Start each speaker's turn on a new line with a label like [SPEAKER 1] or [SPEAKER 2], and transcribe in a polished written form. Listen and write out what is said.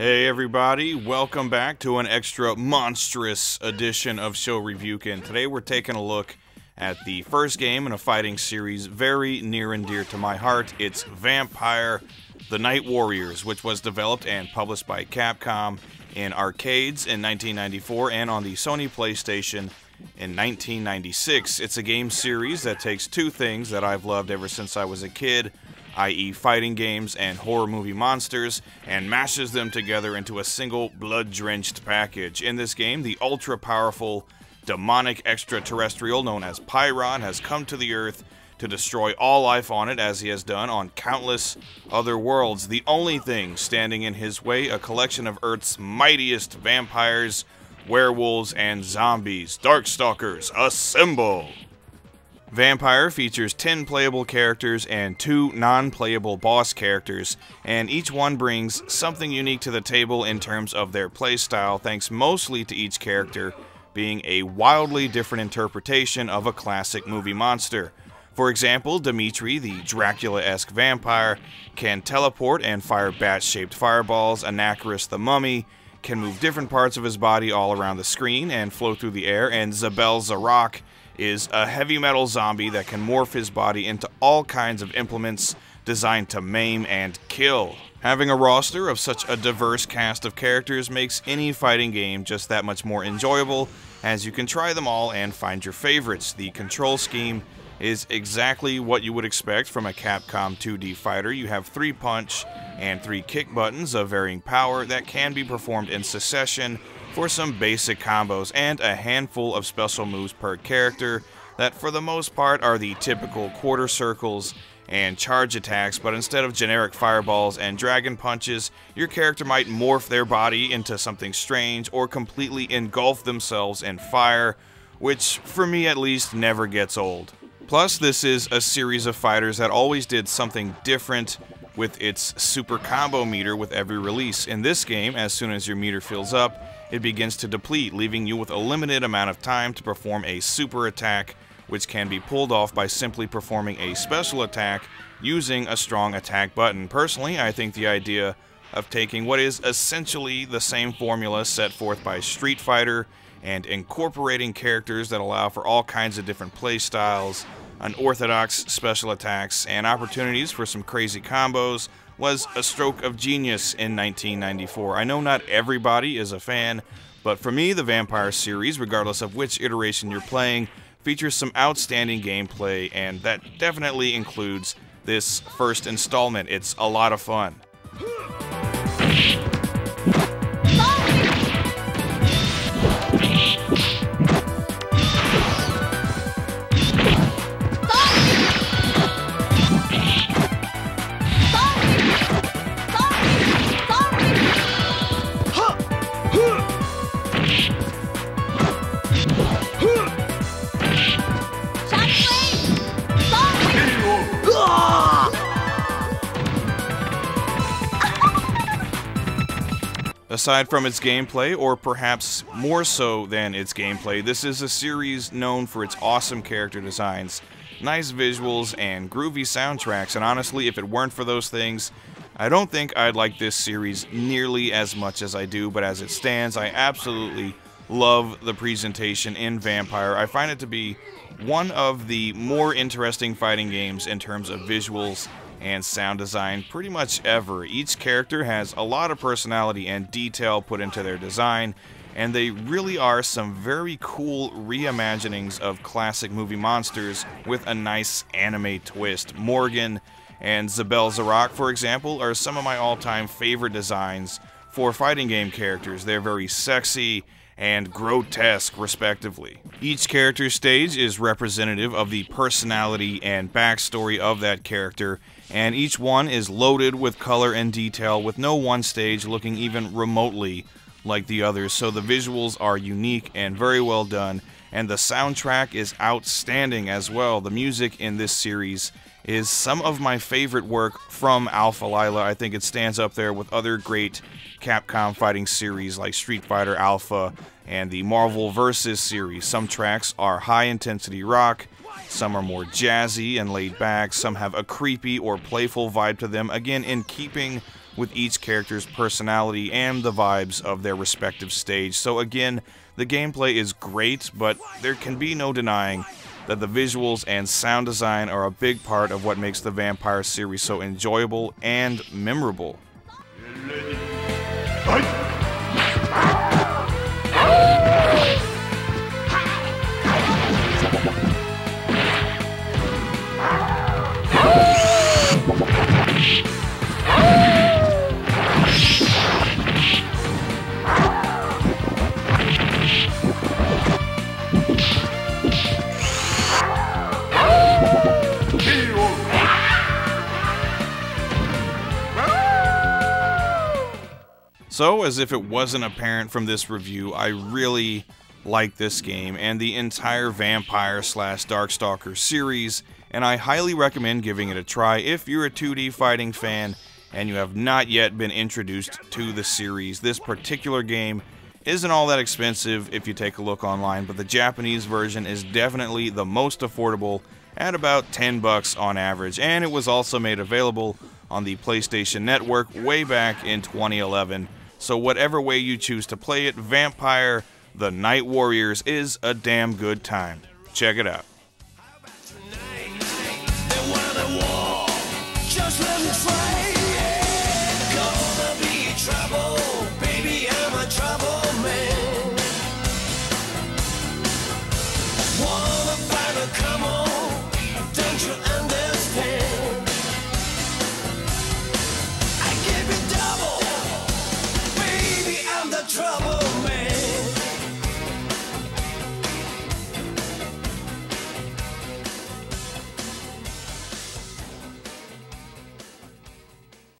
[SPEAKER 1] Hey everybody, welcome back to an extra monstrous edition of Shoreviewken. Today we're taking a look at the first game in a fighting series very near and dear to my heart. It's Vampire: The Night Warriors, which was developed and published by Capcom in arcades in 1994 and on the Sony PlayStation in 1996. It's a game series that takes two things that I've loved ever since I was a kid, i.e. fighting games and horror movie monsters, and mashes them together into a single blood-drenched package. In this game, the ultra-powerful demonic extraterrestrial known as Pyron has come to the Earth to destroy all life on it, as he has done on countless other worlds. The only thing standing in his way, a collection of Earth's mightiest vampires, werewolves, and zombies. Darkstalkers, assemble! Vampire features 10 playable characters and 2 non-playable boss characters, and each one brings something unique to the table in terms of their playstyle, thanks mostly to each character being a wildly different interpretation of a classic movie monster. For example, Dimitri, the Dracula-esque vampire, can teleport and fire bat-shaped fireballs. Anakaris the mummy can move different parts of his body all around the screen and float through the air, and Zabel Zarok is a heavy metal zombie that can morph his body into all kinds of implements designed to maim and kill. Having a roster of such a diverse cast of characters makes any fighting game just that much more enjoyable, as you can try them all and find your favorites. The control scheme is exactly what you would expect from a Capcom 2D fighter. You have 3 punch and 3 kick buttons of varying power that can be performed in succession for some basic combos, and a handful of special moves per character that for the most part are the typical quarter circles and charge attacks, but instead of generic fireballs and dragon punches, your character might morph their body into something strange or completely engulf themselves in fire, which, for me at least, never gets old. Plus, this is a series of fighters that always did something different with its super combo meter with every release. In this game, as soon as your meter fills up, it begins to deplete, leaving you with a limited amount of time to perform a super attack, which can be pulled off by simply performing a special attack using a strong attack button. Personally, I think the idea of taking what is essentially the same formula set forth by Street Fighter and incorporating characters that allow for all kinds of different play styles, unorthodox special attacks, and opportunities for some crazy combos was a stroke of genius in 1994. I know not everybody is a fan, but for me, the Vampire series, regardless of which iteration you're playing, features some outstanding gameplay, and that definitely includes this first installment. It's a lot of fun. Aside from its gameplay, or perhaps more so than its gameplay, this is a series known for its awesome character designs, nice visuals, and groovy soundtracks, and honestly, if it weren't for those things, I don't think I'd like this series nearly as much as I do, but as it stands, I absolutely love the presentation in Vampire. I find it to be one of the more interesting fighting games in terms of visuals and sound design pretty much ever. Each character has a lot of personality and detail put into their design, and they really are some very cool reimaginings of classic movie monsters with a nice anime twist. Morgan and Zabel Zarok, for example, are some of my all-time favorite designs for fighting game characters. They're very sexy and grotesque, respectively. Each character stage is representative of the personality and backstory of that character, and each one is loaded with color and detail, with no one stage looking even remotely like the others. So the visuals are unique and very well done, and the soundtrack is outstanding as well. The music in this series is some of my favorite work from Alpha Lyla. I think it stands up there with other great Capcom fighting series like Street Fighter Alpha and the Marvel Vs. series. Some tracks are high-intensity rock, some are more jazzy and laid back, some have a creepy or playful vibe to them, again in keeping with each character's personality and the vibes of their respective stage. So again, the gameplay is great, but there can be no denying that the visuals and sound design are a big part of what makes the Vampire series so enjoyable and memorable. So, as if it wasn't apparent from this review, I really like this game and the entire Vampire/Darkstalkers series, and I highly recommend giving it a try if you're a 2D fighting fan and you have not yet been introduced to the series. This particular game isn't all that expensive if you take a look online, but the Japanese version is definitely the most affordable at about $10 on average, and it was also made available on the PlayStation Network way back in 2011. So whatever way you choose to play it, Vampire: The Night Warriors is a damn good time. Check it out.
[SPEAKER 2] Trouble.